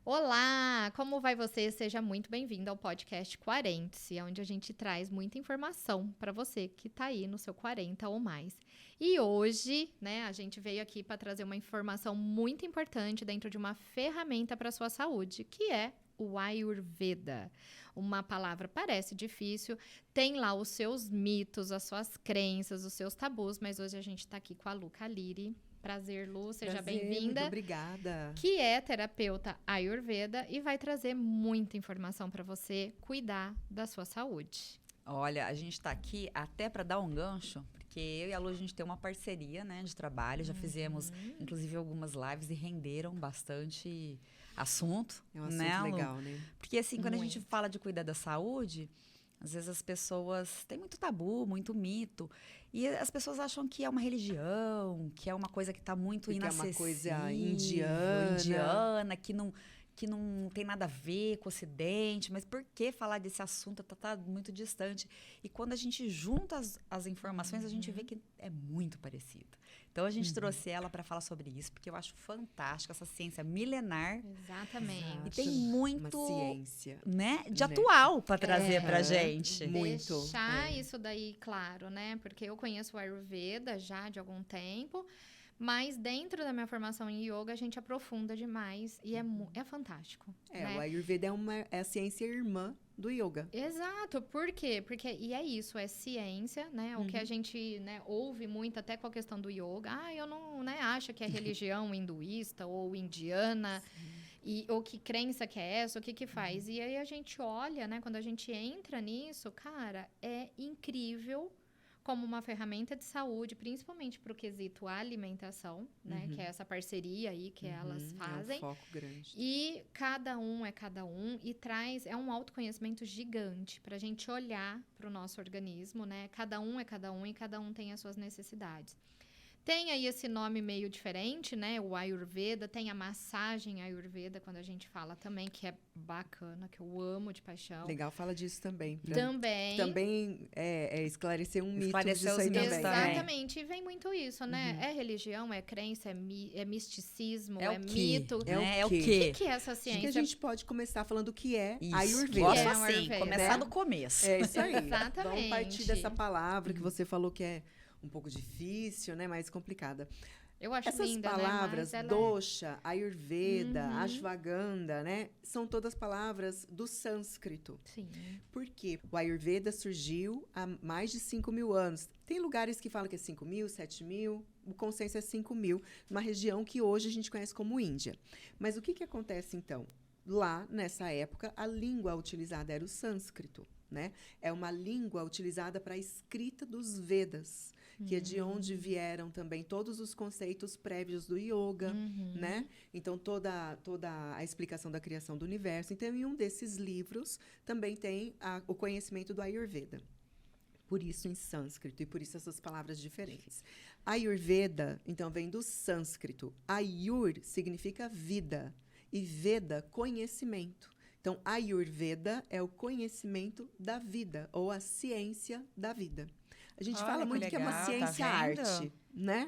Olá, como vai você? Seja muito bem-vindo ao podcast 40, onde a gente traz muita informação para você que está aí no seu 40 ou mais. E hoje, a gente veio aqui para trazer uma informação muito importante dentro de uma ferramenta para a sua saúde, que é o Ayurveda. Uma palavra parece difícil, tem lá os seus mitos, as suas crenças, os seus tabus, mas hoje a gente está aqui com a Lu Caliri. Prazer, Lu, seja bem-vinda. Muito obrigada. Que é terapeuta Ayurveda e vai trazer muita informação para você cuidar da sua saúde. Olha, a gente está aqui até para dar um gancho, porque eu e a Lu, a gente tem uma parceria, de trabalho. Já fizemos, inclusive, algumas lives e renderam bastante assunto. É um assunto legal, né? Porque, assim, quando a gente fala de cuidar da saúde, às vezes as pessoas têm muito tabu, muito mito. E as pessoas acham que é uma religião, que é uma coisa que está muito inacessível. Que é uma coisa indiana, que não tem nada a ver com o Ocidente. Mas por que falar desse assunto? Tá muito distante. E quando a gente junta as informações, a gente vê que é muito parecido. Então, a gente trouxe ela para falar sobre isso, porque eu acho fantástico essa ciência milenar. Exatamente. E tem muito, uma ciência, de atual para trazer pra gente. Muito. Deixar isso daí claro, porque eu conheço o Ayurveda já de algum tempo, mas dentro da minha formação em yoga a gente aprofunda demais e é fantástico. O Ayurveda é a ciência irmã do yoga. Exato, por quê? Porque, e é isso, é ciência, O que a gente, ouve muito até com a questão do yoga. Eu não, acha que é religião hinduísta ou indiana, ou que crença que é essa, o que faz. E aí a gente olha, quando a gente entra nisso, cara, é incrível como uma ferramenta de saúde, principalmente para o quesito alimentação, que é essa parceria aí que elas fazem. É um foco grande. E cada um e traz, é um autoconhecimento gigante para a gente olhar para o nosso organismo, Cada um é cada um e cada um tem as suas necessidades. Tem aí esse nome meio diferente, o Ayurveda, tem a massagem Ayurveda, quando a gente fala também, que é bacana, que eu amo de paixão. Legal, fala disso também. Também esclarecer um mito Esclarecer disso aí também. Exatamente, e vem muito isso, É religião, é crença, é misticismo, é mito. É o quê? O que é essa ciência? Acho que a gente pode começar falando o que é isso. Ayurveda. Gosto assim, começar do começo. É isso aí. Exatamente. Vamos partir dessa palavra que você falou que é um pouco difícil, mais complicada. Eu acho essas linda, palavras, Mas dosha, Ayurveda, Ashwagandha, são todas palavras do sânscrito. Sim. Por quê? O Ayurveda surgiu há mais de 5.000 anos. Tem lugares que falam que é 5.000, 7.000, o consenso é 5.000, numa região que hoje a gente conhece como Índia. Mas o que acontece, então? Lá, nessa época, a língua utilizada era o sânscrito. É uma língua utilizada para a escrita dos Vedas, que é de onde vieram também todos os conceitos prévios do yoga, Então, toda a explicação da criação do universo. Então, em um desses livros, também tem o conhecimento do Ayurveda. Por isso, em sânscrito, e por isso essas palavras diferentes. Ayurveda, então, vem do sânscrito. Ayur significa vida, e Veda, conhecimento. Então, Ayurveda é o conhecimento da vida, ou a ciência da vida. A gente fala muito que é uma ciência-arte,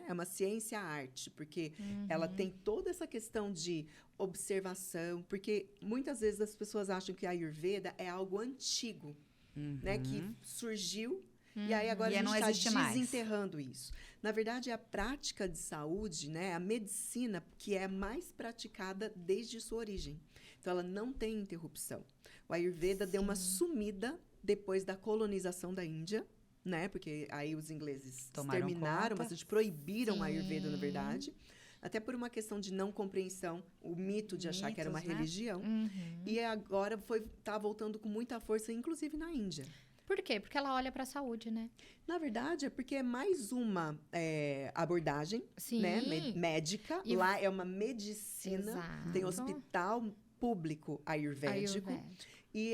É uma ciência-arte, porque ela tem toda essa questão de observação, porque muitas vezes as pessoas acham que a Ayurveda é algo antigo, que surgiu, e aí agora a gente está desenterrando isso. Na verdade, é a prática de saúde, a medicina, que é mais praticada desde sua origem. Então, ela não tem interrupção. O Ayurveda deu uma sumida depois da colonização da Índia, porque aí os ingleses terminaram, bastante proibiram o Ayurveda, na verdade. Até por uma questão de não compreensão, o mito de achar que era uma religião. E agora está voltando com muita força, inclusive na Índia. Por quê? Porque ela olha para a saúde, Na verdade, é porque é mais uma abordagem médica. Lá é uma medicina, tem hospital público ayurvédico. E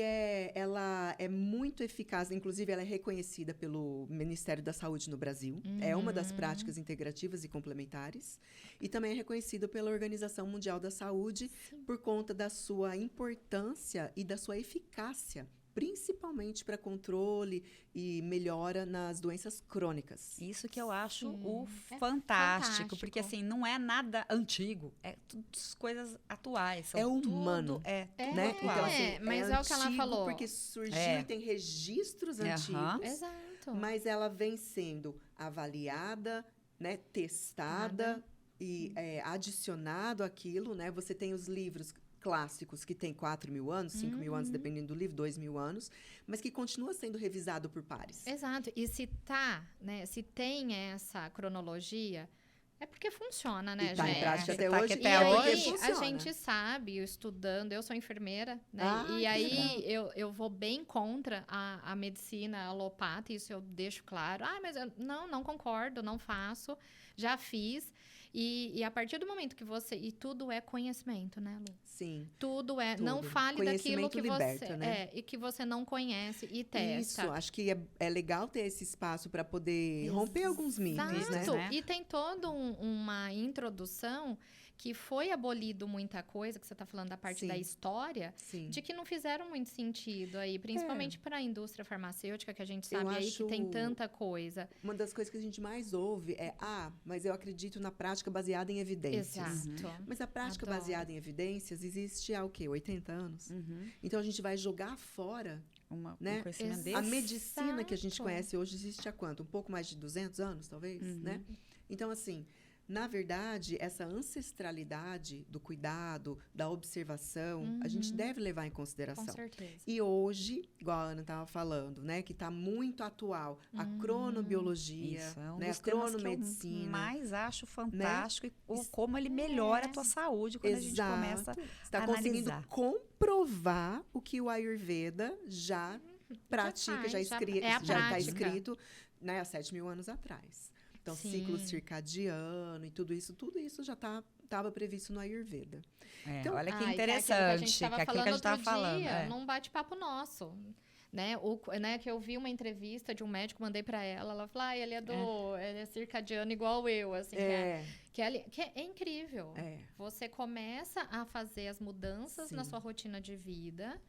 ela é muito eficaz, inclusive ela é reconhecida pelo Ministério da Saúde no Brasil. É uma das práticas integrativas e complementares. E também é reconhecida pela Organização Mundial da Saúde por conta da sua importância e da sua eficácia principalmente para controle e melhora nas doenças crônicas. Isso que eu acho Sim. o É fantástico, porque fantástico. assim, não é nada antigo, é tudo coisas atuais. São É humano, tudo, é tudo né? atual. Então, assim, mas é o que ela antigo falou. porque surgiu É. e tem registros Aham. antigos, Exato. mas ela vem sendo avaliada, né, testada e adicionado aquilo, né? Você tem os livros clássicos que têm 4.000 anos, 5.000 anos, dependendo do livro, 2.000 anos, mas que continua sendo revisado por pares. Exato. E se né, se tem essa cronologia, é porque funciona, né, E tá gente? em prática até Tá hoje. aqui E até aí, hoje a funciona. gente sabe, eu estudando, eu sou enfermeira, né? Ah, E que aí eu vou bem contra a medicina alopata, isso eu deixo claro. Ah, mas eu não concordo, não faço, já fiz. E a partir do momento que você. E tudo é conhecimento, né, Lu? Sim. Tudo é. Não Tudo. fale daquilo Conhecimento que liberta, você. né? E que você não conhece e testa. Isso, acho que é legal ter esse espaço para poder romper alguns mitos, né? Exato. né? E tem toda uma introdução que foi abolido muita coisa, que você está falando da parte Sim. da história, Sim. de que não fizeram muito sentido aí, principalmente para a indústria farmacêutica, que a gente Eu sabe aí que tem acho- tanta coisa. Uma das coisas que a gente mais ouve é: mas eu acredito na prática baseada em evidências. Exato. Mas a prática Adoro. baseada em evidências existe há o quê? 80 anos? Uhum. Então a gente vai jogar fora. Um Né? conhecimento Exato. desse. A medicina que a gente Exato. conhece hoje existe há quanto? Um pouco mais de 200 anos, talvez, Uhum. né? Então, assim, na verdade, essa ancestralidade do cuidado, da observação, a gente deve levar em Com consideração. certeza. E hoje, igual a Ana estava falando, né, que está muito atual, a cronobiologia, Isso, é um né, a dos temas que eu cronomedicina. mais acho fantástico e Isso- como ele melhora a tua saúde quando a gente começa Você está a conseguindo analisar. comprovar o que o Ayurveda já pratica, já faz, já- está é a prática. escrito, né, há 7.000 anos atrás. Então, Sim. ciclo circadiano e tudo isso já estava previsto no Ayurveda. É, Então- olha que Ah, e interessante, que é aquilo que a gente estava outro falando. dia, é. num bate-papo nosso. Né, que eu vi uma entrevista de um médico, mandei pra ela falou, ele é circadiano igual eu, assim, que é incrível. Você começa a fazer as mudanças na Sim. sua rotina de vida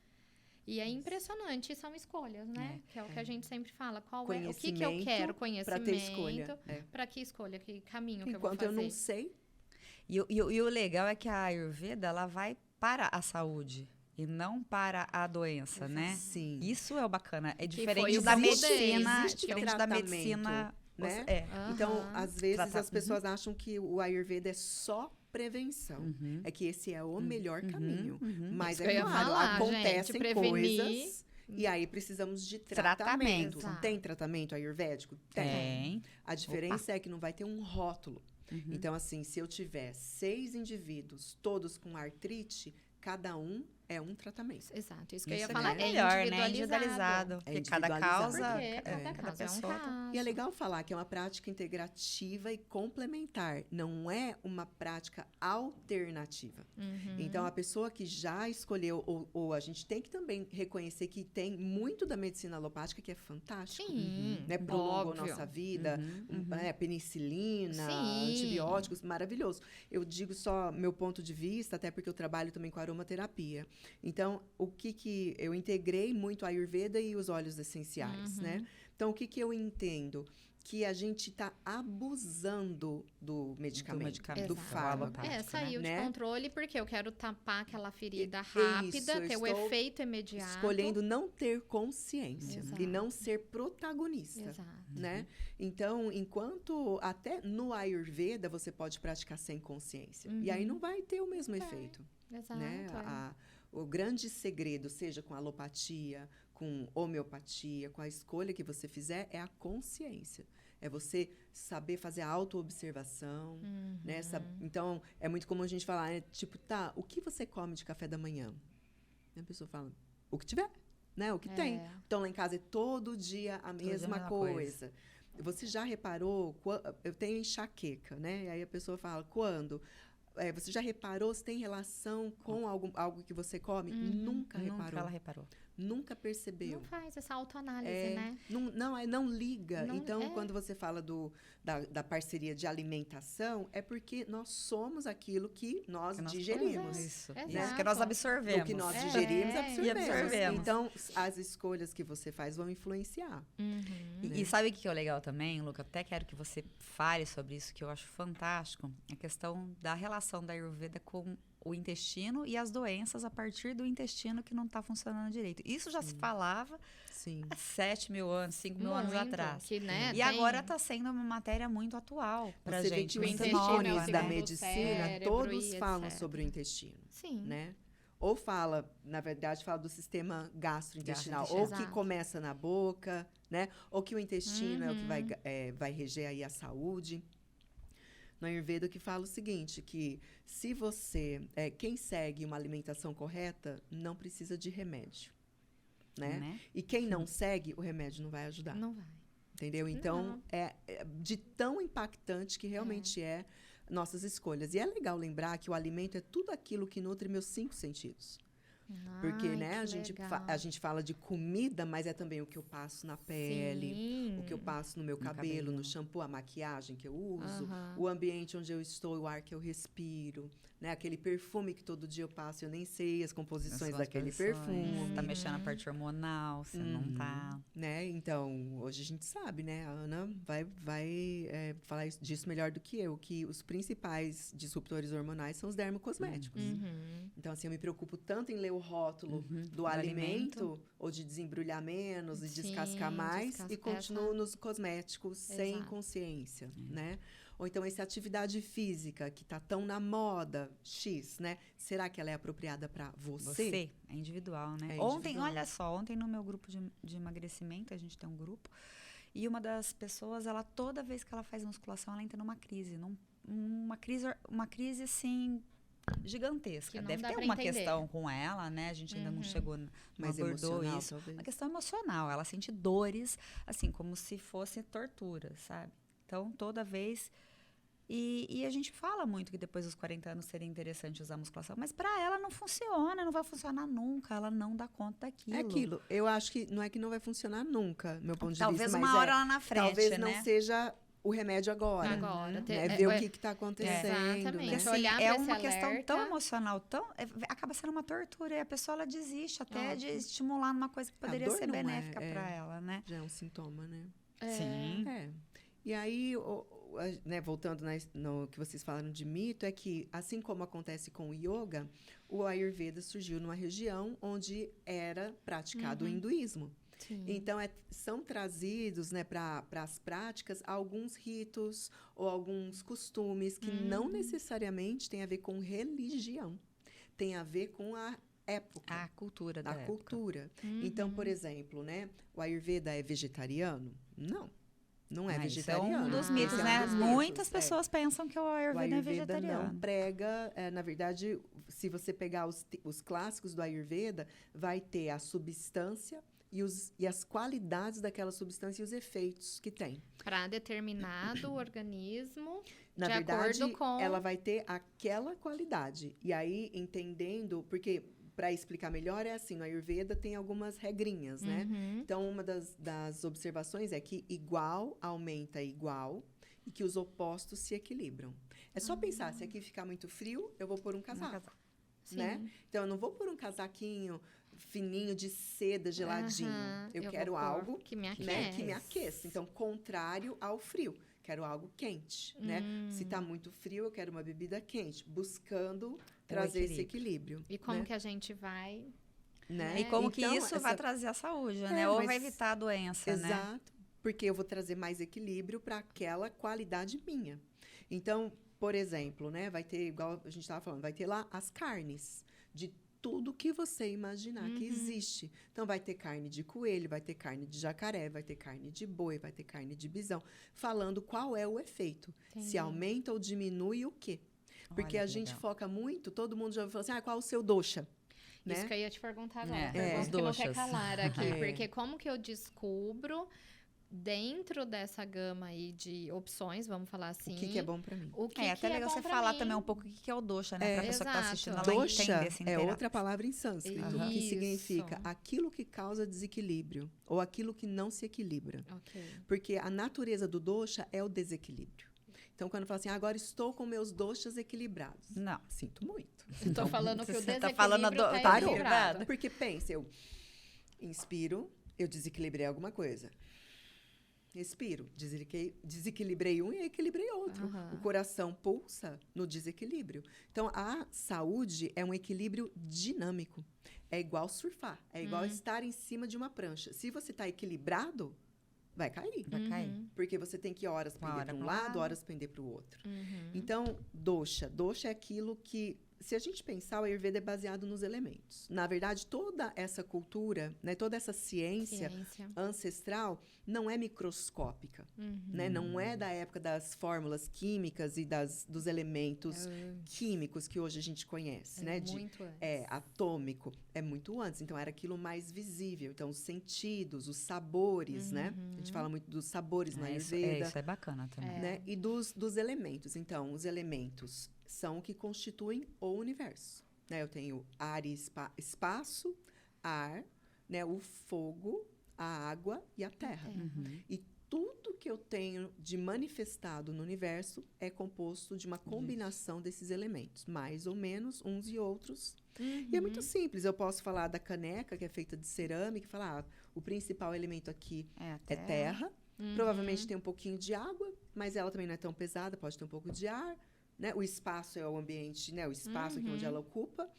e é impressionante, e são escolhas, né? Que é o que a gente sempre fala, o que eu quero, para conhecimento, ter escolha. pra que escolha, que caminho que eu Enquanto vou eu fazer. não sei, E o legal é que a Ayurveda, ela vai para a saúde e não para a doença, né? sim. Isso é o bacana. É foi diferente o da mudei. medicina, Existe diferente da tratamento, medicina, né? É. Então, Aham. às vezes Trata- as pessoas acham que o Ayurveda é só prevenção. Uhum. É que esse é o melhor caminho. uhum. Mas Isso é que eu ia claro, falar, acontecem gente, prevenir. coisas e aí precisamos de Tratamento. tratamento. Exato. Tem tratamento ayurvédico? Tem. A diferença é que não vai ter um rótulo. Uhum. Então, assim, se eu tiver 6 indivíduos, todos com artrite, cada um é um tratamento. Exato, isso que eu ia Isso falar, é é melhor, né? individualizado. Individualizado. Porque cada individualizado. causa, Porque cada caso é um pessoa caso. E é legal falar que é uma prática integrativa e complementar, não é uma prática alternativa. Uhum. Então, a pessoa que já escolheu, ou a gente tem que também reconhecer que tem muito da medicina alopática que é fantástico. Sim, Né? Prolongou óbvio. nossa vida, Uhum. penicilina, Sim. antibióticos, maravilhoso. Eu digo só meu ponto de vista, até porque eu trabalho também com aromaterapia. Então, o que eu integrei muito a Ayurveda e os óleos essenciais, né? Então, o que eu entendo? Que a gente está abusando do medicamento, medicamento, do Exato. fármaco. Saiu de né? controle porque eu quero tapar aquela ferida Isso, rápida, eu ter o estou efeito imediato. Escolhendo não ter consciência Exato. e não ser protagonista. Exato. Né? Então, enquanto até no Ayurveda você pode praticar sem consciência. E aí não vai ter o mesmo efeito. Exato. Né? O grande segredo, seja com alopatia, com homeopatia, com a escolha que você fizer, é a consciência. É você saber fazer a autoobservação. Né? Então, é muito comum a gente falar, tipo, o que você come de café da manhã? E a pessoa fala, o que tiver. Né? O que tem. Então, lá em casa é todo dia a mesma coisa. Você já reparou? Eu tenho enxaqueca, né? E aí a pessoa fala, quando? você já reparou se tem relação com algo que você come? Nunca reparou. Nunca ela reparou. Nunca percebeu. Não faz essa autoanálise, né? Não liga. Não- Então, quando você fala da parceria de alimentação, é porque nós somos aquilo que nós digerimos. Isso. Exato. Que nós absorvemos. O que nós digerimos, E absorvemos. absorvemos. Então, as escolhas que você faz vão influenciar. Uhum. E sabe o que é legal também, Luca? Até quero que você fale sobre isso, que eu acho fantástico. A questão da relação da Ayurveda com o intestino e as doenças a partir do intestino que não está funcionando direito. Isso já se falava Sim. há 7 mil anos, 5 mil anos Muito, atrás. que, né, E agora está sendo uma matéria muito atual para a Você vê gente. que os O Muito intestino é o ícones nova, da segundo né? medicina, cérebro todos e falam etc. sobre o intestino, Sim. né? Ou fala, na verdade, fala do sistema gastrointestinal, ou Gastrointestinal. que começa na boca, né? Ou que o intestino é o que vai reger aí a saúde. No Ayurveda que fala o seguinte, que se quem segue uma alimentação correta, não precisa de remédio, né? E quem não segue, o remédio não vai ajudar. Não vai. Entendeu? Então, é de tão impactante que realmente é nossas escolhas. E é legal lembrar que o alimento é tudo aquilo que nutre meus 5 sentidos. Porque, Ai, né, que a gente fala de comida, mas é também o que eu passo na pele, Sim. o que eu passo no meu cabelo, no shampoo, a maquiagem que eu uso, Aham. o ambiente onde eu estou, o ar que eu respiro, né? Aquele perfume que todo dia eu passo, eu nem sei as composições As daquele posições, perfume. Tá mexendo na parte hormonal, você não tá. Né? Então, hoje a gente sabe, né? A Ana vai falar disso melhor do que eu, que os principais disruptores hormonais são os dermocosméticos. Então, assim, eu me preocupo tanto em ler o rótulo do alimento, ou de desembrulhar menos e Sim, descascar mais, e continuo nos cosméticos sem Exato. consciência, né? Ou então, essa atividade física que tá tão na moda, X, né? Será que ela é apropriada para você? Você, é individual, né? É Ontem, individual. olha só, ontem no meu grupo de emagrecimento, a gente tem um grupo, e uma das pessoas, ela toda vez que ela faz musculação, ela entra numa crise. Uma crise, assim, gigantesca. Que não Deve dá ter pra uma entender. questão com ela, né? A gente ainda não chegou, não Mais abordou emocional, isso. talvez. Uma questão emocional. Ela sente dores, assim, como se fosse tortura, sabe? Então, toda vez... E a gente fala muito que depois dos 40 anos seria interessante usar musculação, mas para ela não funciona, não vai funcionar nunca, ela não dá conta daquilo. É aquilo. Eu acho que não é que não vai funcionar nunca, meu ponto de Talvez vista. uma mas hora lá na frente, talvez né? não seja o remédio agora. Agora. Né? Ver o que está acontecendo. Exatamente. Porque, Né? assim, olhar é pra esse uma questão alerta. tão emocional, acaba sendo uma tortura. E a pessoa ela desiste até de estimular numa coisa que poderia dor ser não benéfica é- para ela, né? Já é um sintoma, né? Sim. É. E aí, né, voltando no que vocês falaram de mito, é que, assim como acontece com o yoga, o Ayurveda surgiu numa região onde era praticado o hinduísmo. Sim. Então, são trazidos, né, para as práticas alguns ritos ou alguns costumes que não necessariamente têm a ver com religião. Tem a ver com a época, A cultura da a época. cultura. Então, por exemplo, né, o Ayurveda é vegetariano? Não é Isso é vegetariano. um dos Ah, mitos, Esse é um né? dos mitos, Muitas pessoas pensam que o O Ayurveda é Ayurveda vegetariano. não prega, na verdade, se você pegar os clássicos do Ayurveda, vai ter a substância e as qualidades daquela substância e os efeitos que tem. Para determinado organismo, Na de verdade, acordo com... ela vai ter aquela qualidade. E aí, entendendo, porque para explicar melhor, é assim, no Ayurveda tem algumas regrinhas, né? Então, uma das observações é que igual aumenta igual e que os opostos se equilibram. É só pensar, se aqui ficar muito frio, eu vou pôr um casaco, Sim. né? Então, eu não vou pôr um casaquinho fininho de seda geladinho. Aham, Eu vou quero pôr algo que me aquece. né, que me aqueça. Então, contrário ao frio. Quero algo quente, né? Se tá muito frio, eu quero uma bebida quente, buscando trazer esse equilíbrio. E como né? que a gente vai... Né? E como que Então, isso vai trazer a saúde, né? É, Ou mas- vai evitar a doença, né? Exato. Porque eu vou trazer mais equilíbrio para aquela qualidade minha. Então, por exemplo, né? Vai ter, igual a gente estava falando, vai ter lá as carnes de tudo que você imaginar que existe. Então, vai ter carne de coelho, vai ter carne de jacaré, vai ter carne de boi, vai ter carne de bisão, falando qual é o efeito. Entendi. Se aumenta ou diminui o quê? Porque Olha a que gente legal. foca muito, todo mundo já falou assim, qual é o seu dosha? Isso Né? que eu ia te perguntar agora. É, Pergunta os que não quer doshas. calar aqui. É. Porque como que eu descubro dentro dessa gama aí de opções, vamos falar assim. O que é bom pra mim? O que Até que legal bom você pra falar mim? também um pouco o que é o dosha, né? Pra pessoa que tá assistindo, ela Dosha entender, se é inteirar. outra palavra em sânscrito, Aham. que Isso. significa aquilo que causa desequilíbrio ou aquilo que não se equilibra. Ok. Porque a natureza do dosha é o desequilíbrio. Então, quando fala assim, agora estou com meus doshas equilibrados. Não. Sinto muito. Eu tô falando que o você tá desequilíbrio falando tá parou. equilibrado. Porque pensa, eu inspiro, eu desequilibrei alguma coisa. Expiro, desequilibrei um e equilibrei outro. Aham. O coração pulsa no desequilíbrio. Então, a saúde é um equilíbrio dinâmico. É igual surfar, é igual estar em cima de uma prancha. Se você está equilibrado, vai cair. Vai cair. Porque você tem que horas Uma pender hora para um pra um lado, lado. horas pender para o outro. Uhum. Então, dosha é aquilo que, se a gente pensar, o Ayurveda é baseado nos elementos. Na verdade, toda essa cultura, né, toda essa ciência ancestral não é microscópica, né? Não é da época das fórmulas químicas e dos elementos químicos que hoje a gente conhece, né? Muito antes. Atômico. É muito antes. Então, era aquilo mais visível. Então, os sentidos, os sabores, né? A gente fala muito dos sabores no Ayurveda. Isso é bacana também. Né? E dos elementos. Então, os elementos são o que constituem o universo. Né? Eu tenho ar e espaço, ar, né? O fogo, a água e a terra. E tudo que eu tenho de manifestado no universo é composto de uma combinação desses elementos, mais ou menos uns e outros. E é muito simples. Eu posso falar da caneca, que é feita de cerâmica, e falar, o principal elemento aqui é terra. Provavelmente tem um pouquinho de água, mas ela também não é tão pesada, pode ter um pouco de ar. Né? O espaço é o ambiente, né? O espaço aqui onde ela ocupa.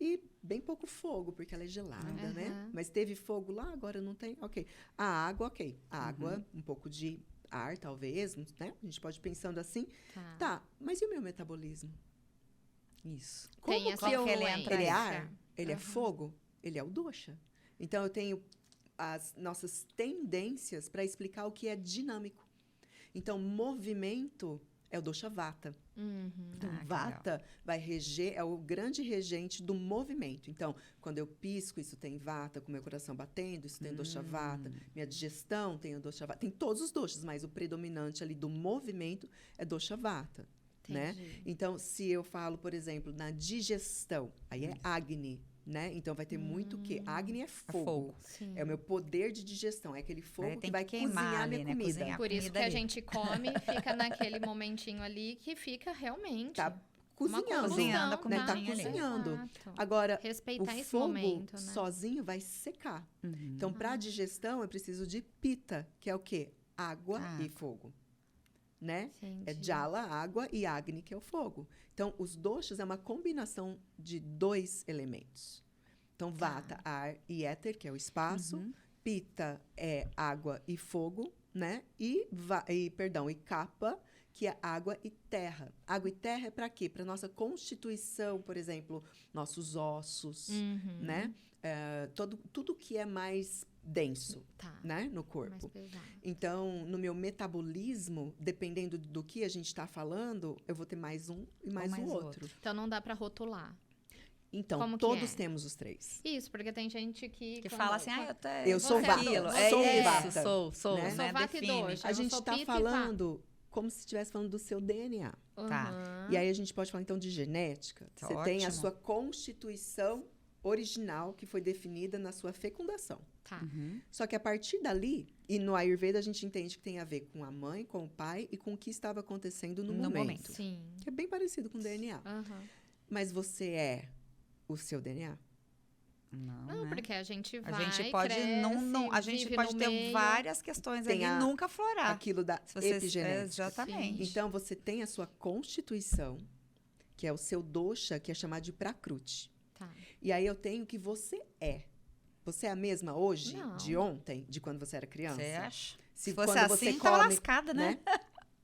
E bem pouco fogo, porque ela é gelada, né? Mas teve fogo lá, agora não tem? Ok. A água, ok. A água, um pouco de ar, talvez, né? A gente pode ir pensando assim. Tá, mas e o meu metabolismo? Isso. Tem essa ele entra Ele é aí? ar? Ele é fogo? Ele é o dosha. Então, eu tenho as nossas tendências para explicar o que é dinâmico. Então, movimento é o dosha vata. Então, vata vai reger, é o grande regente do movimento. Então, quando eu pisco, isso tem vata, com meu coração batendo, isso tem dosha vata. Minha digestão tem o dosha vata. Tem todos os doshas, mas o predominante ali do movimento é dosha vata. Né? Então, se eu falo, por exemplo, na digestão, aí é Agni. Né? Então, vai ter muito o quê? Agni é fogo. É o meu poder de digestão. É aquele fogo que vai cozinhar ali, minha né? comida. Cozinhar Por isso que ali. a gente come, fica naquele momentinho ali que fica realmente Tá cozinhando. Cozinhando a né? Tá comidinha ali. cozinhando. Exato. Agora, Respeitar o esse fogo momento, né? sozinho vai secar. Então, para digestão, eu preciso de pita, que é o quê? Água e fogo. Né? É jala, água, e agni, que é o fogo. Então, os doshas é uma combinação de 2 elementos. Então, vata, ar e éter, que é o espaço. Pita é água e fogo, né? E kapha, que é água e terra. Água e terra é para quê? Para nossa constituição, por exemplo, nossos ossos, né? Tudo que é mais denso, né? No corpo. Mais pesado. Então, no meu metabolismo, dependendo do que a gente está falando, eu vou ter mais um e mais o outro. Então, não dá para rotular. Então, Como que todos é? temos os 3. Isso, porque tem gente que fala assim, eu sou vata. Sou vata. Sou, né? Sou vata e dosha. A Eu gente sou está pita e falando como se estivesse falando do seu DNA. Tá. E aí a gente pode falar, então, de genética. Tá, Você tem a ótimo. sua constituição original, que foi definida na sua fecundação. Tá. Só que a partir dali, e no Ayurveda a gente entende que tem a ver com a mãe, com o pai e com o que estava acontecendo no momento. Sim. Que é bem parecido com o DNA. Mas você é o seu DNA? Não, né? porque a gente vai, A gente pode a gente vive pode no ter meio. várias questões Tem ali e nunca aflorar. Aquilo da Se você- epigenética. Exatamente. Então, você tem a sua constituição, que é o seu dosha, que é chamado de prakruti. Tá. E aí eu tenho o que você é. Você é a mesma hoje, Não. de ontem, de quando você era criança? Você acha? Se fosse quando assim, você tava come, lascada, né?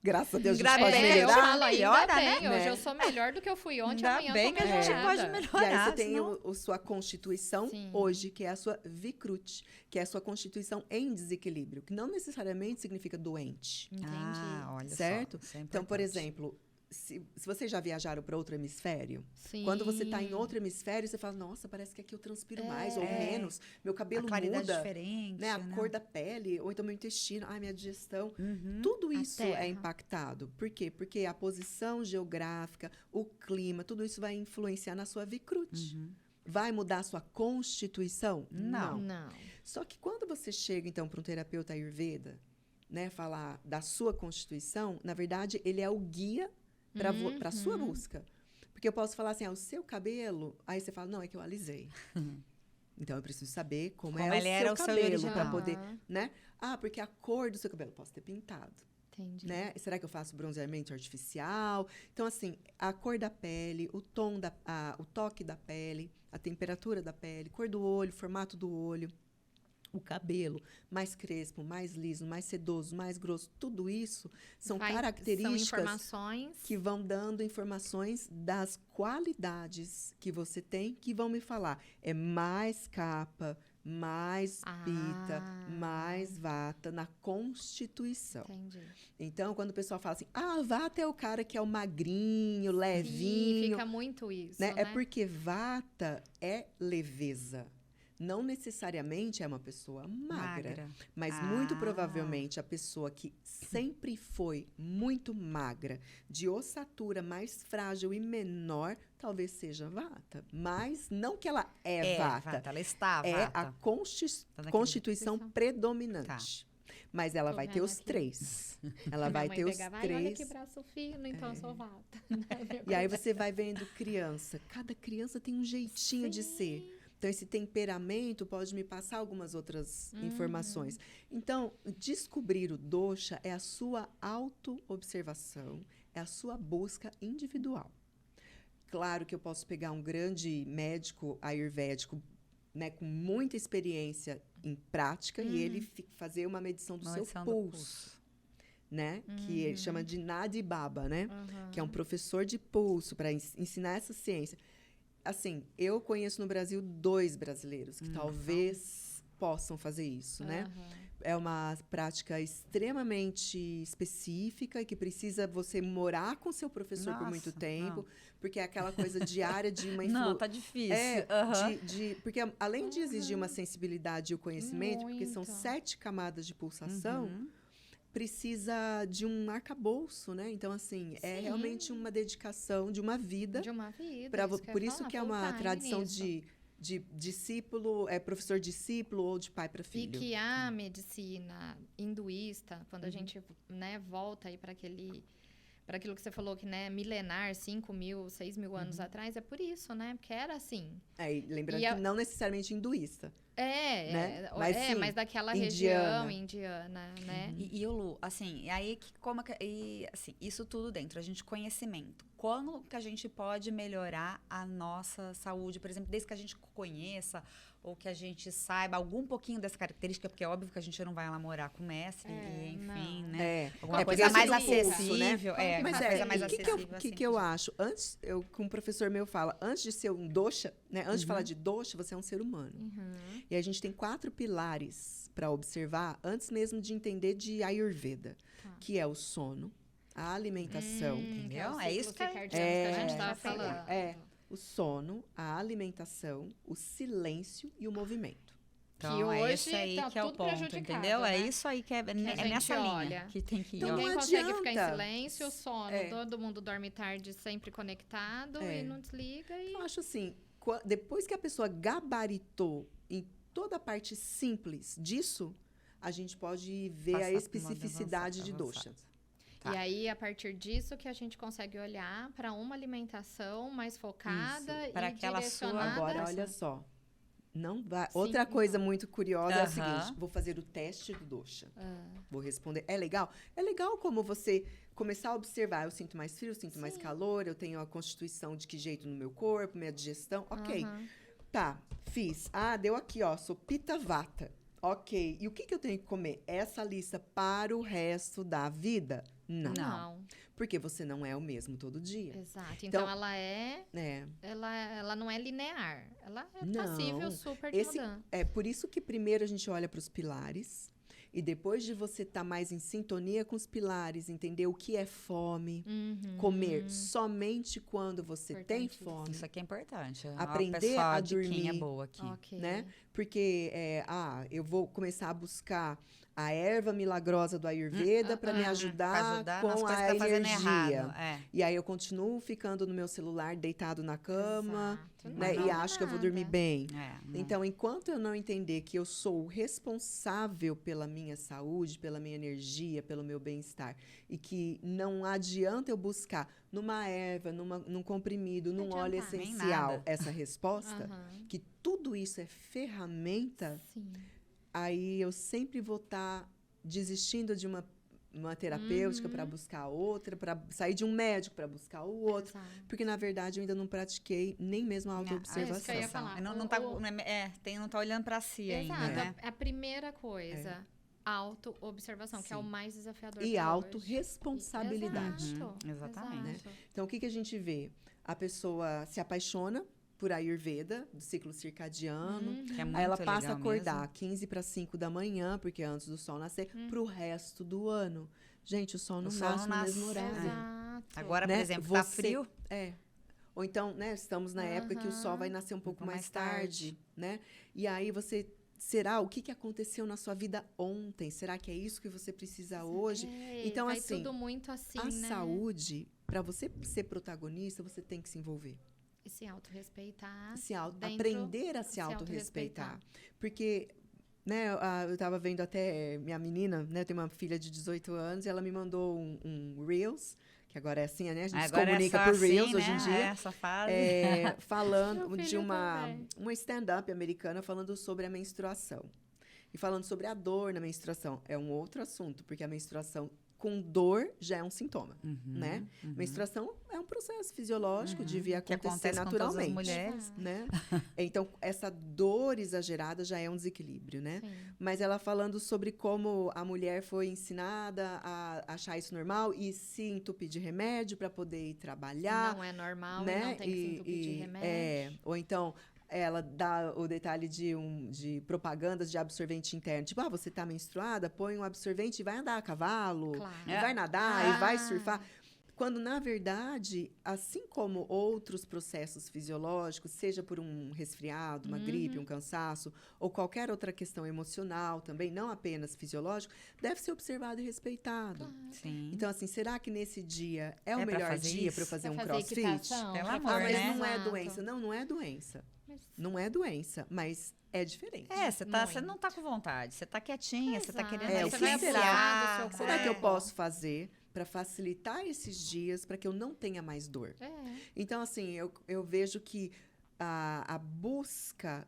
Graças a Deus, a gente Ainda pode bem, eu melhorar. falo, ainda melhora, bem. né? Hoje eu sou melhor do que eu fui ontem, Ainda amanhã bem eu tô que a gente melhorada. pode E aí melhorar. você tem senão- a sua constituição Sim. hoje, que é a sua vikruti, que é a sua constituição em desequilíbrio, que não necessariamente significa doente. Entendi. Ah, olha Certo? só. Isso é Então, por importante. exemplo, se vocês já viajaram para outro hemisfério, Sim. quando você está em outro hemisfério, você fala, nossa, parece que aqui eu transpiro mais ou menos, meu A cabelo claridade muda, diferente, né? A cor da pele, ou então meu intestino, minha digestão. Uhum. Tudo isso terra. é impactado. Por quê? Porque a posição geográfica, o clima, tudo isso vai influenciar na sua Vikrut. Vai mudar a sua constituição? Não. Não. Só que quando você chega, então, para um terapeuta Ayurveda, né, falar da sua constituição, na verdade, ele é o guia para a sua busca. Porque eu posso falar assim, o seu cabelo, aí você fala, não, é que eu alisei. Então, eu preciso saber como é ele era o o seu seu cabelo, original. para poder, né? porque a cor do seu cabelo, posso ter pintado, Entendi. né? Será que eu faço bronzeamento artificial? Então, assim, a cor da pele, o tom o toque da pele, a temperatura da pele, cor do olho, formato do olho, o cabelo, mais crespo, mais liso, mais sedoso, mais grosso, tudo isso são São características informações que vão dando informações das qualidades que você tem, que vão me falar. É mais capa, mais pita, mais vata na constituição. Entendi. Então, quando o pessoal fala assim, vata é o cara que é o magrinho, Sim, levinho, fica muito isso, né? né? É porque vata é leveza. Não necessariamente é uma pessoa magra. Mas muito provavelmente a pessoa que sempre foi muito magra, de ossatura mais frágil e menor, talvez seja vata. Mas não que ela é vata. Ela está É vata. a constituição predominante. Mas ela Tô vai ter vendo os aqui. 3. Ela Minha vai mãe ter os pegava, 3. olha que braço fino, então eu sou vata. E aí você vai vendo criança. Cada criança tem um jeitinho de ser. Então, esse temperamento pode me passar algumas outras informações. Então, descobrir o dosha é a sua auto-observação, é a sua busca individual. Claro que eu posso pegar um grande médico ayurvédico, né, com muita experiência em prática, e ele fazer uma medição do seu pulso. Né? Que ele chama de Nadi Baba, né? Que é um professor de pulso para ensinar essa ciência. Assim, eu conheço no Brasil 2 brasileiros que talvez possam fazer isso, né? É uma prática extremamente específica e que precisa você morar com seu professor por muito tempo, porque é aquela coisa diária de uma influência. Não, tá difícil. Porque além de exigir uma sensibilidade e o conhecimento, porque são 7 camadas de pulsação, precisa de um arcabouço, né? Então, assim, é realmente uma dedicação de uma vida. De uma vida. Por isso que é uma tradição de discípulo, professor-discípulo ou de pai para filho. E que a medicina hinduísta, quando a gente, né, volta aí para aquilo que você falou que, né, milenar, 5.000, 6.000 anos atrás, é por isso, né? Porque era assim. E lembrando que não necessariamente hinduísta. Né? Mas daquela região indiana, né? E o Lu, assim, aí assim, isso tudo dentro, a gente conhecimento. Como que a gente pode melhorar a nossa saúde, por exemplo, desde que a gente conheça ou que a gente saiba algum pouquinho dessa característica, porque é óbvio que a gente não vai lá morar com o mestre, enfim, né? Alguma coisa mais acessível. O que eu acho? Antes, que um professor meu fala, antes de ser um dosha, né? Antes de falar de dosha, você é um ser humano. E a gente tem 4 pilares para observar, antes mesmo de entender de Ayurveda, que é o sono, a alimentação. Entendeu? É isso que a gente estava falando. O sono, a alimentação, o silêncio e o movimento. Então, que hoje esse aí tá que é o tudo ponto, prejudicado, entendeu? né? É isso aí que é a nessa olha. linha que tem que ir. Ninguém não consegue adianta. ficar em silêncio, sono. Todo mundo dorme tarde, sempre conectado e não desliga. Eu acho assim, depois que a pessoa gabaritou em toda a parte simples disso, a gente pode ver a especificidade de dosha. E aí, a partir disso, que a gente consegue olhar para uma alimentação mais focada para e aquela direcionada. Agora, olha só. Não vai. Outra coisa muito curiosa é a seguinte: vou fazer o teste do dosha. Vou responder. É legal? É legal como você começar a observar. Eu sinto mais frio, eu sinto mais calor, eu tenho a constituição de que jeito no meu corpo, minha digestão. Ok. Tá, fiz. Deu aqui, ó. Sou Pitta Vata. Ok. E o que eu tenho que comer? Essa lista para o resto da vida? Não. Porque você não é o mesmo todo dia. Exato. Então ela ela não é linear. Ela é passível super de mudança. É por isso que primeiro a gente olha para os pilares E depois de você estar mais em sintonia com os pilares, entender o que é fome, comer somente quando você tem Importantíssimo. fome, Isso aqui é importante. aprender Uma a pessoa de quem é dormir, boa aqui. Ok. né? Porque eu vou começar a buscar a erva milagrosa do Ayurveda para me Pra ajudar ajudar nas com coisas que a tá fazendo energia. errado. É. E aí eu continuo ficando no meu celular, deitado na cama, Exato. né? Não E adianta acho que eu vou dormir nada. bem. Não. Então, enquanto eu não entender que eu sou o responsável pela minha saúde, pela minha energia, pelo meu bem-estar, e que não adianta eu buscar numa erva, num comprimido, num Não óleo adianta. Nem essencial nada. essa resposta, Aham. que tudo isso é ferramenta, Sim. aí eu sempre vou estar desistindo de uma terapêutica para buscar outra, para sair de um médico para buscar o outro. Exato. Porque, na verdade, eu ainda não pratiquei nem mesmo a É isso que eu autoobservação. ia falar. Não tá olhando pra si Exato. ainda, né? A primeira coisa, auto-observação, que é o Sim. mais desafiador E pra hoje. autorresponsabilidade. Exato. Exatamente. Exato. Então, o que a gente vê? A pessoa se apaixona por Ayurveda, do ciclo circadiano. Que é muito Aí ela passa a legal acordar mesmo. 15 para 5 da manhã, porque é antes do sol nascer, pro resto do ano. Gente, o sol não O sol nasce não no mesmo nasce. horário. Exato. Agora, Né? por exemplo, tá Você- frio. É. Ou então, né, estamos na época que o sol vai nascer um pouco mais tarde, né? E aí será o que aconteceu na sua vida ontem? Será que é isso que você precisa hoje? Então, vai assim, tudo muito assim, A né? saúde, para você ser protagonista, você tem que se envolver. E se autorrespeitar. dentro- Aprender a se autorrespeitar. Porque, né, eu estava vendo até minha menina, né, tem uma filha de 18 anos, e ela me mandou um Reels, que agora é assim, né? A gente se Agora comunica é só por assim, Reels né? hoje em dia. Essa fase. Falando Meu de filho uma também. stand-up americana falando sobre a menstruação. E falando sobre a dor na menstruação. É um outro assunto, porque a menstruação com dor já é um sintoma, né? Menstruação é um processo fisiológico, devia Que acontecer acontece com todas as naturalmente. mulheres. Exato. Né? Então, essa dor exagerada já é um desequilíbrio, né? Sim. Mas ela falando sobre como a mulher foi ensinada a achar isso normal e se entupir de remédio para poder ir trabalhar. Não é normal, né? e não tem que se entupir de remédio. Ou então ela dá o detalhe de propagandas de absorvente interno. Tipo, você tá menstruada, põe um absorvente e vai andar a cavalo, Claro. e vai nadar, e vai Ah. surfar. Quando, na verdade, assim como outros processos fisiológicos, seja por um resfriado, uma gripe, um cansaço, ou qualquer outra questão emocional também, não apenas fisiológico, deve ser observado e respeitado. Sim. Então, assim, será que nesse dia é o pra melhor fazer dia isso? para eu fazer Pra um fazer crossfit? equitação, Pelo pra amor, fazer- Mas né? não é Exato. doença. Não é doença. Mas- Não é doença, mas é diferente. Você Muito. não tá com vontade. Você tá quietinha, você tá Exato. querendo É, ali o que se será? aliviar, do seu Será que eu corpo. posso fazer para facilitar esses dias para que eu não tenha mais dor? É. Então, assim, eu vejo que a busca,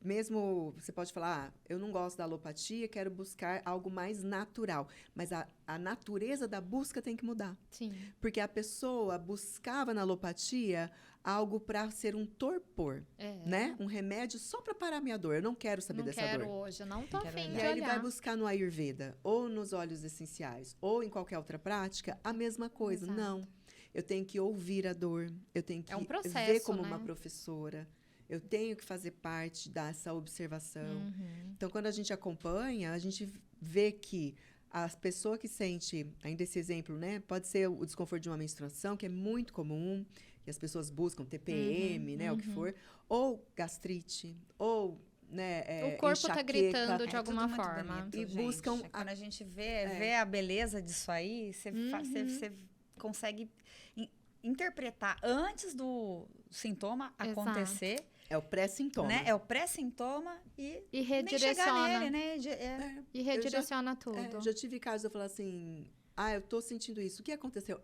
mesmo você pode falar, eu não gosto da alopatia, quero buscar algo mais natural. Mas a natureza da busca tem que mudar. Sim. Porque a pessoa buscava na alopatia algo para ser um torpor, né? Um remédio só para parar a minha dor. Eu não quero saber Não dessa quero dor. hoje, eu não tô Quero afim olhar. de E aí ele vai olhar. buscar no Ayurveda, ou nos óleos essenciais, ou em qualquer outra prática, a mesma coisa. Exato. Não. Eu tenho que ouvir a dor, eu tenho que É um ver processo, como né? uma professora, eu tenho que fazer parte dessa observação. Uhum. Então, quando a gente acompanha, a gente vê que a pessoa que sente, ainda esse exemplo, né? Pode ser o desconforto de uma menstruação, que é muito comum, que as pessoas buscam TPM, né? O que for. Ou gastrite, ou, né? O corpo tá enxaqueca. gritando de É alguma tudo muito forma. bonito, E gente. buscam Quando a gente vê a beleza disso aí, você consegue interpretar antes do sintoma Exato. acontecer, É o pré-sintoma. né? É o pré-sintoma e E nem chegar redireciona. nele, né? E redireciona tudo. Já tive casos de eu falar assim, eu tô sentindo isso. O que aconteceu?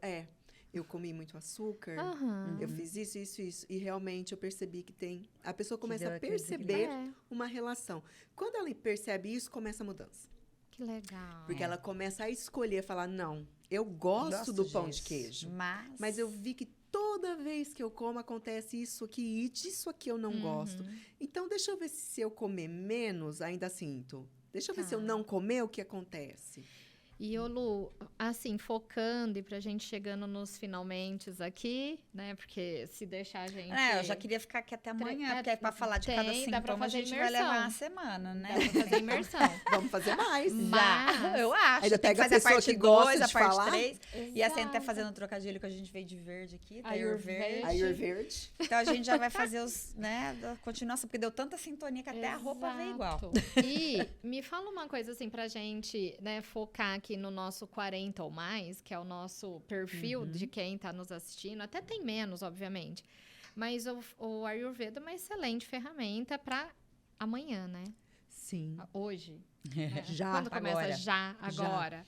Eu comi muito açúcar, Aham. eu fiz isso, isso, isso. E realmente eu percebi que tem... A pessoa começa deu a aquele perceber É, uma relação. Quando ela percebe isso, começa a mudança. que legal. Porque ela começa a escolher, falar, não, eu gosto do pão de queijo. Mas eu vi que toda vez que eu como acontece isso aqui e disso aqui eu não gosto. Então, deixa eu ver se eu comer menos, ainda sinto. Deixa eu ver se eu Tá. não comer, o que acontece. E ô Lu, assim, focando e pra gente chegando nos finalmente aqui, né? Porque se deixar a gente... Eu já queria ficar aqui até amanhã, porque é pra falar de cada dá pra sintoma, a fazer gente vai imersão. levar uma semana, né? Dá pra fazer imersão. Vamos fazer mais. Mas- Eu acho. Ainda Tem que pega a fazer a pessoa parte que gosta 2, a de parte falar. 3. E assim, até Exato. fazendo o trocadilho que a gente veio de verde aqui, da Ayurveda. Ayurverde. Então a gente já vai fazer os, né, da continuação, porque deu tanta sintonia que até a roupa veio igual. Exato. E me fala uma coisa assim pra gente, né, focar aqui no nosso 40 ou mais, que é o nosso perfil de quem tá nos assistindo. Até tem menos, obviamente. Mas o Ayurveda é uma excelente ferramenta pra amanhã, né? Sim. Hoje. né? Já, Quando começa agora. já, agora.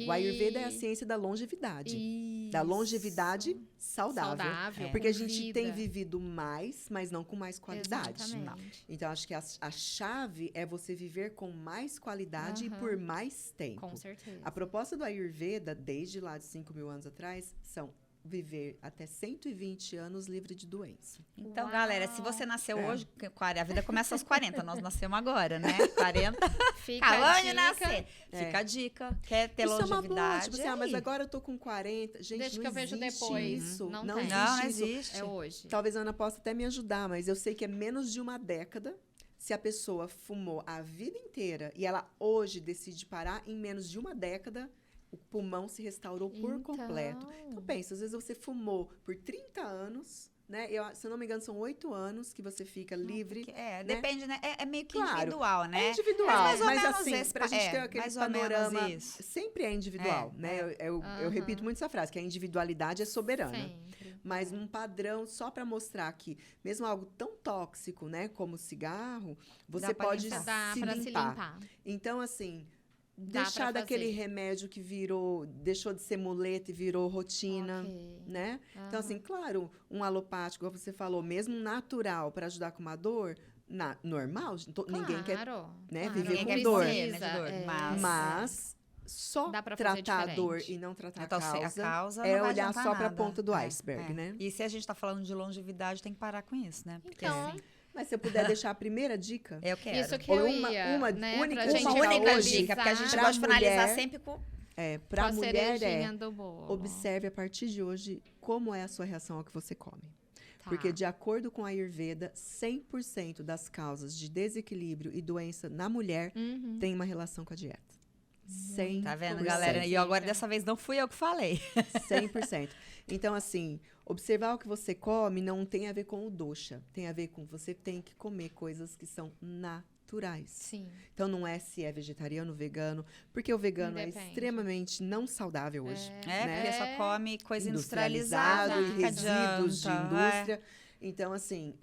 O Ayurveda é a ciência da longevidade. Da longevidade saudável. Saudável. Porque a com gente vida. tem vivido mais, mas não com mais qualidade. Exatamente. Então, acho que a chave é você viver com mais qualidade e Aham. por mais tempo. Com certeza. A proposta do Ayurveda, desde lá de 5.000 anos atrás, são viver até 120 anos livre de doença. Então, Uau. galera, se você nasceu É. hoje, a vida começa aos 40, nós nascemos agora, né? 40, Fica acabamos a de dica. nascer. É. Fica a dica, quer ter Isso é uma boa, longevidade, tipo assim, é mas aí. agora eu tô com 40. Gente, Deixa não que eu vejo existe depois. isso. Não Não tem. existe Não, não isso. existe. É hoje. Talvez a Ana possa até me ajudar, mas eu sei que é menos de uma década. Se a pessoa fumou a vida inteira e ela hoje decide parar, em menos de uma década, o pulmão se restaurou por completo. Então, pensa, às vezes você fumou por 30 anos, né? Se eu não me engano, são 8 anos que você fica livre. Depende, né? É meio que Claro, individual, né? É individual, mais ou mas menos assim, esse pra gente ter aquele mais ou menos panorama, isso. sempre é individual, né? Eu Aham. repito muito essa frase, que a individualidade é soberana. Sempre. Mas num padrão, só para mostrar que mesmo algo tão tóxico, né, como o cigarro, você Dá pra pode limpar. Dá se pra limpar. se limpar. Então, assim, Dá deixar pra daquele fazer. remédio que deixou de ser muleta e virou rotina, Ok. né? Então, Aham. assim, claro, um alopático, como você falou, mesmo natural, para ajudar com uma dor, normal, ninguém quer, Claro, né, claro. viver Ninguém com quer dor. morrer, né, de dor, É. Mas só Dá pra fazer tratar a dor diferente. e não tratar Então, a a causa é não vai olhar adiantar só para a nada. ponta do iceberg, né? E se a gente tá falando de longevidade, tem que parar com isso, né? Porque Então, Mas se eu puder deixar a primeira dica, eu quero. isso que Ou eu uma- ia, uma né, única- pra uma gente única finalizar dica, porque a gente pra gosta de finalizar mulher, sempre com... para com a a mulher cerejinha do bolo. observe a partir de hoje como é a sua reação ao que você come. Tá. Porque de acordo com a Ayurveda, 100% das causas de desequilíbrio e doença na mulher Uhum. tem uma relação com a dieta. 100%. Tá vendo, galera? E agora, dessa vez, não fui eu que falei. 100%. Então, assim, observar o que você come não tem a ver com o dosha. Tem a ver com você tem que comer coisas que são naturais. Sim. Então, não é se é vegetariano, vegano, porque o vegano é Independe. extremamente não saudável hoje. É, né? porque só come coisa Industrializado industrializada. e que resíduos de adianta, indústria. Então, assim,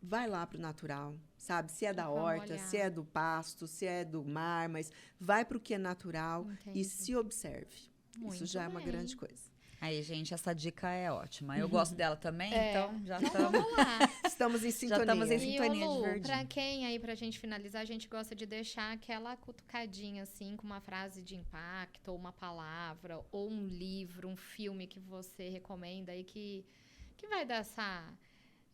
vai lá pro natural, sabe? Se é da Vamos horta, olhar. se é do pasto, se é do mar, mas vai pro que é natural Entendi. e se observe. Muito Isso já é uma bem. grande coisa. Aí, gente, essa dica é ótima. Eu gosto dela também, então já Então, estamos... vamos lá. Estamos em sintonia. estamos em E, sintonia ô, de Lu, verdinho. pra quem aí, pra gente finalizar, a gente gosta de deixar aquela cutucadinha, assim, com uma frase de impacto, ou uma palavra, ou um livro, um filme que você recomenda aí, que vai dar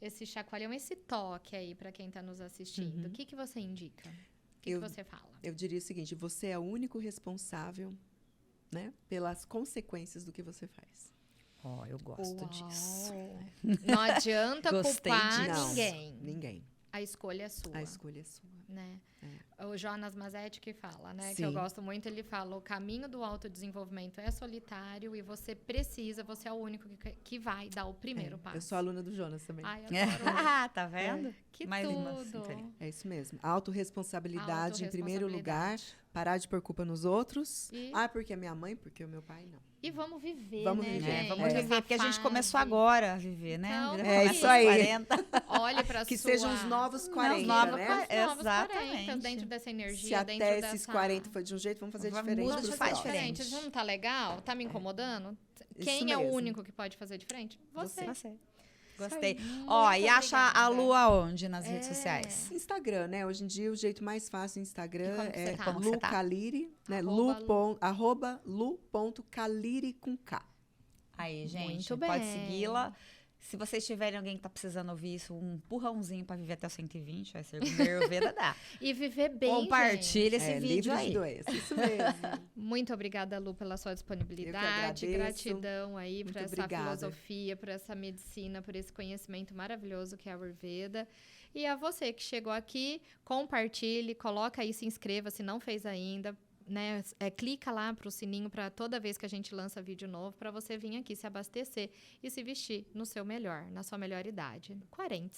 esse chacoalhão, esse toque aí pra quem tá nos assistindo. O que você indica? O que você fala? Eu diria o seguinte, você é o único responsável, né, pelas consequências do que você faz. Ó, eu gosto disso. Não adianta Gostei culpar Não, ninguém. ninguém. A escolha é sua. A escolha é sua. Né? O Jonas Mazetti que fala, né? Que Sim. eu gosto muito, ele fala, o caminho do autodesenvolvimento é solitário e você é o único que vai dar o primeiro passo. Eu sou aluna do Jonas também. Ai, eu adoro. Ah, tá vendo? Que Mais uma tudo. sintonia. É isso mesmo. Autorresponsabilidade em primeiro lugar. Parar de pôr culpa nos outros. E- Porque é minha mãe, porque é o meu pai, não. E vamos viver, Vamos né, viver. gente? Vamos Essa viver, porque a gente fase. começou agora a viver, né? Então, A vida é começa isso aos aí. 40. Olha pra Que sua... sejam os novos 40, novos né? 40. Novos 40, Exatamente. dentro dessa energia, Se dentro até dessa... esses 40 foi de um jeito, vamos fazer Vamos diferente. muda pros de faz próximos. diferente. Isso não tá legal? Tá me incomodando? Quem Isso é o mesmo. único que pode fazer diferente? Você. Você. Gostei. Muito Ó, e acha a obrigada. Lu aonde nas redes É. sociais? Instagram, né? Hoje em dia, o jeito mais fácil no E Instagram como que é você tá? Como você tá? Lucaliri, né? Arroba @lu.caliri com K. Aí, gente, Muito pode bem. segui-la. Se vocês tiverem alguém que tá precisando ouvir isso, um empurrãozinho para viver até os 120, vai ser o Ayurveda dá. E viver bem, Compartilha esse vídeo livre aí. de doença, isso mesmo. Muito obrigada, Lu, pela sua disponibilidade. Eu que agradeço. Gratidão aí por Muito essa obrigada. filosofia, por essa medicina, por esse conhecimento maravilhoso que é a Ayurveda. E a você que chegou aqui, compartilhe, coloca aí, se inscreva se não fez ainda. Né, clica lá pro sininho para toda vez que a gente lança vídeo novo, para você vir aqui se abastecer e se vestir no seu melhor, na sua melhor idade. 40.